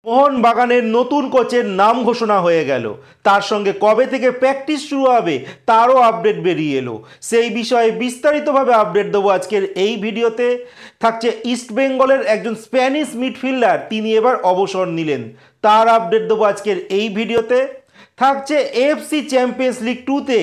মোহনবাগানের নতুন কোচের নাম ঘোষণা হয়ে গেল। তার সঙ্গে কবে থেকে প্র্যাকটিস শুরু হবে তারও আপডেট বেরিয়ে এলো। সেই বিষয়ে বিস্তারিতভাবে আপডেট দেবো আজকের এই ভিডিওতে। থাকছে ইস্টবেঙ্গলের একজন স্প্যানিশ মিডফিল্ডার, তিনি এবার অবসর নিলেন, তার আপডেট দেবো আজকের এই ভিডিওতে। থাকছে এএফসি চ্যাম্পিয়ন্স লিগ 2তে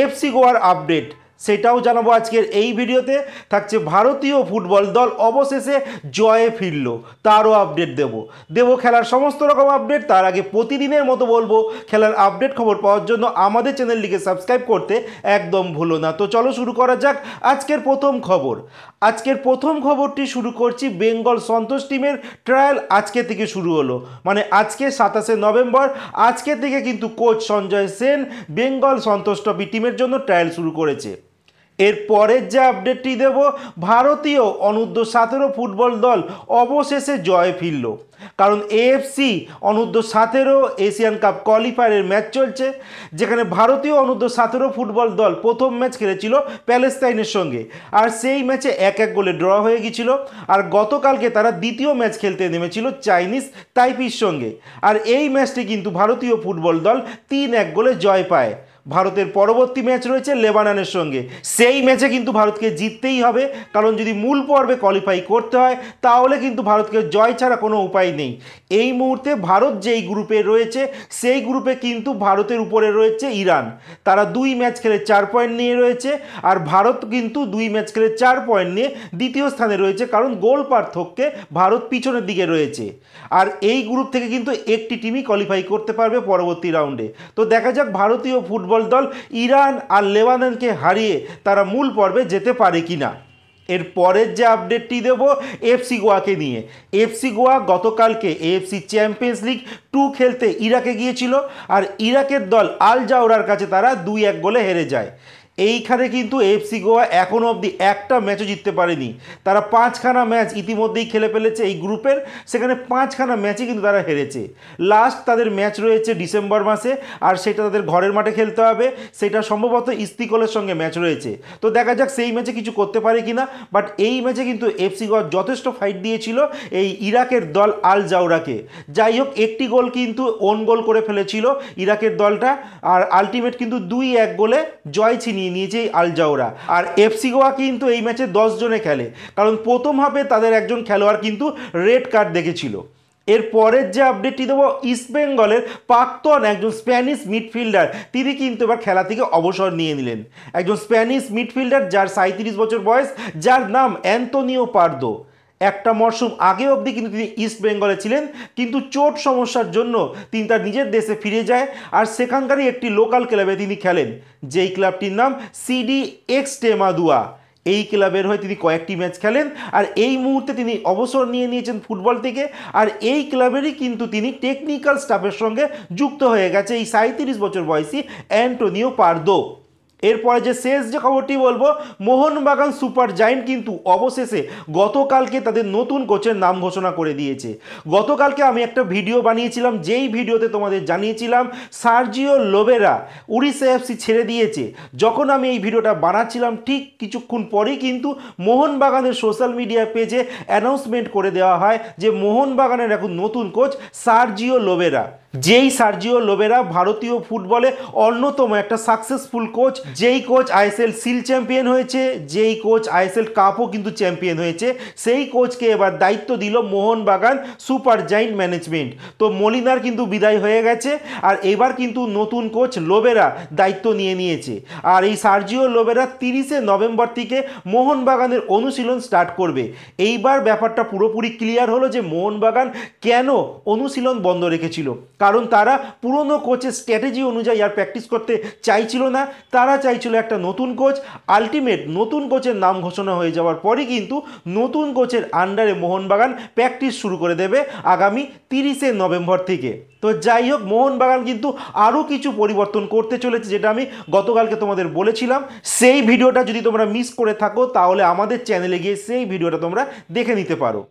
এফসি গোয়ার আপডেট, সেটাও জানাবো আজকের এই ভিডিওতে। থাকছে ভারতীয় ফুটবল দল অবশেষে জয়ে ফিরল, তারও আপডেট দেবো খেলার সমস্ত রকম আপডেট। তার আগে প্রতিদিনের মতো বলবো, খেলার আপডেট খবর পাওয়ার জন্য আমাদের চ্যানেলটিকে সাবস্ক্রাইব করতে একদম ভুলো না। তো চলো শুরু করা যাক আজকের প্রথম খবর। আজকের প্রথম খবরটি শুরু করছি, বেঙ্গল সন্তোষ টিমের ট্রায়াল আজকে থেকে শুরু হলো, মানে আজকে 27শে নভেম্বর। আজকে থেকে কিন্তু কোচ সঞ্জয় সেন বেঙ্গল সন্তোষ ট্রফি টিমের জন্য ট্রায়াল শুরু করেছে। এর পরের যে আপডেটটি দেব, ভারতীয় অনূর্ধ্ব 17 ফুটবল দল অবশেষে জয় ফিরল। কারণ এএফসি অনূর্ধ্ব 17 এশিয়ান কাপ কোয়ালিফায়ারের ম্যাচ চলছে, যেখানে ভারতীয় অনূর্ধ্ব 17 ফুটবল দল প্রথম ম্যাচ খেলেছিল প্যালেস্তাইনের সঙ্গে, আর সেই ম্যাচে 1-1 গোলে ড্র হয়ে গিয়েছিল। আর গতকালকে তারা দ্বিতীয় ম্যাচ খেলতে নেমেছিল চাইনিজ তাইপির সঙ্গে, আর এই ম্যাচটি কিন্তু ভারতীয় ফুটবল দল 3-1 গোলে জয় পায়। ভারতের পরবর্তী ম্যাচ রয়েছে লেবাননের সঙ্গে, সেই ম্যাচে কিন্তু ভারতকে জিততেই হবে, কারণ যদি মূল পর্বে কোয়ালিফাই করতে হয় তাহলে কিন্তু ভারতকে জয় ছাড়া কোনো উপায় নেই। এই মুহূর্তে ভারত যেই গ্রুপে রয়েছে সেই গ্রুপে কিন্তু ভারতের উপরে রয়েছে ইরান, তারা 2 ম্যাচ খেলে 4 পয়েন্ট নিয়ে রয়েছে, আর ভারত কিন্তু 2 ম্যাচ খেলে 4 পয়েন্ট নিয়ে দ্বিতীয় স্থানে রয়েছে, কারণ গোল পার্থক্যে ভারত পিছনের দিকে রয়েছে। আর এই গ্রুপ থেকে কিন্তু একটি টিমই কোয়ালিফাই করতে পারবে পরবর্তী রাউন্ডে। তো দেখা যাক ভারতীয় ফুটবল দল ইরান আর লেবাননকে হারিয়ে তারা মূল পর্বে যেতে পারে কিনা। এর পরের যে আপডেটটি দেব এফসি গোয়াকে নিয়ে। এফসি গোয়া গতকালকে এএফসি চ্যাম্পিয়ন্স লিগ 2 খেলতে ইরাকে গিয়েছিল, আর ইরাকের দল আল জাওরার কাছে তারা 2-1 গোলে হেরে যায়। এইখানে কিন্তু এফসি গোয়া এখনও অবধি একটা ম্যাচও জিততে পারেনি। তারা 5খানা ম্যাচ ইতিমধ্যেই খেলে ফেলেছে এই গ্রুপের, সেখানে 5খানা ম্যাচই কিন্তু তারা হেরেছে। লাস্ট তাদের ম্যাচ রয়েছে ডিসেম্বর মাসে, আর সেটা তাদের ঘরের মাঠে খেলতে হবে, সেটা সম্ভবত ইস্তিকলের সঙ্গে ম্যাচ রয়েছে। তো দেখা যাক সেই ম্যাচে কিছু করতে পারে কিনা। বাট এই ম্যাচে কিন্তু এফসি গোয়া যথেষ্ট ফাইট দিয়েছিল এই ইরাকের দল আল জাওরাকে। যাই হোক, একটি গোল কিন্তু ওন গোল করে ফেলেছিল ইরাকের দলটা, আর আলটিমেট কিন্তু 2-1 গোলে জয় ছিনিয়ে নিয়েছে আল জাওরা। আর এফসি গোয়া কিন্তু এই ম্যাচে 10 জনে খেলে, কারণ প্রথম হাফে তাদের একজন খেলোয়াড় কিন্তু রেড কার্ড দেখেছিল। এর পরের যে আপডেটটি দেবো, ইস্টবেঙ্গলের প্রাক্তন একজন স্প্যানিশ মিডফিল্ডার, তিনি কিন্তু এবার খেলা থেকে অবসর নিয়ে নিলেন। একজন স্প্যানিশ মিডফিল্ডার যার 37 বছর বয়স, যার নাম অ্যান্তোনিও পার্দো। একটা মরশুম আগে অবধি কিন্তু তিনি ইস্ট বেঙ্গলে ছিলেন, কিন্তু চোট সমস্যার জন্য তিনি তার নিজের দেশে ফিরে যায়, আর সেখানকারই একটি লোকাল ক্লাবে তিনি খেলেন, যেই ক্লাবটির নাম সিডি এক্সট্রেমাদুরা। এই ক্লাবের হয়ে তিনি কয়েকটি ম্যাচ খেলেন, আর এই মুহূর্তে তিনি অবসর নিয়ে নিয়েছেন ফুটবল থেকে। আর এই ক্লাবেরই কিন্তু তিনি টেকনিক্যাল স্টাফের সঙ্গে যুক্ত হয়ে গেছে এই 37 বছর বয়সী অ্যান্টোনিও পার্দো। এরপরে যে শেষ যে খবরটি বলবো, মোহনবাগান সুপার জায়েন্ট কিন্তু অবশেষে গতকালকে তাদের নতুন কোচের নাম ঘোষণা করে দিয়েছে। গতকালকে আমি একটা ভিডিও বানিয়েছিলাম, যেই ভিডিওতে তোমাদের জানিয়েছিলাম সার্জিও লোবেরা উড়িষ্যা এফসি ছেড়ে দিয়েছে। যখন আমি এই ভিডিওটা বানাচ্ছিলাম ঠিক কিছুক্ষণ পরেই কিন্তু মোহনবাগানের সোশ্যাল মিডিয়া পেজে অ্যানাউন্সমেন্ট করে দেওয়া হয় যে মোহনবাগানের এখন নতুন কোচ সার্জিও লোবেরা। যেই সার্জিও লোবেরা ভারতীয় ফুটবলে অন্যতম একটা সাকসেসফুল কোচ, যেই কোচ আইএসএল সিল চ্যাম্পিয়ন হয়েছে, যেই কোচ আইএসএল কাপও কিন্তু চ্যাম্পিয়ন হয়েছে, সেই কোচকে এবার দায়িত্ব দিল মোহনবাগান সুপার জায়েন্ট ম্যানেজমেন্ট। তো মলিনার কিন্তু বিদায় হয়ে গেছে, আর এবার কিন্তু নতুন কোচ লোবেরা দায়িত্ব নিয়ে নিয়েছে। আর এই সার্জিও লোবেরা 30শে নভেম্বর থেকে মোহনবাগানের অনুশীলন স্টার্ট করবে। এইবার ব্যাপারটা পুরোপুরি ক্লিয়ার হলো যে মোহনবাগান কেন অনুশীলন বন্ধ রেখেছিল, কারণ তারা পুরনো কোচের স্ট্র্যাটেজি অনুযায়ী আর প্র্যাকটিস করতে চাইছিল না, তারা চাইছিল একটা নতুন কোচ। আলটিমেট নতুন কোচের নাম ঘোষণা হয়ে যাওয়ার পরই কিন্তু নতুন কোচের আন্ডারে মোহনবাগান প্র্যাকটিস শুরু করে দেবে আগামী 30শে নভেম্বর থেকে। তো যাই হোক, মোহনবাগান কিন্তু আরও কিছু পরিবর্তন করতে চলেছে, যেটা আমি গতকালকে তোমাদের বলেছিলাম। সেই ভিডিওটা যদি তোমরা মিস করে থাকো তাহলে আমাদের চ্যানেলে গিয়ে সেই ভিডিওটা তোমরা দেখে নিতে পারো।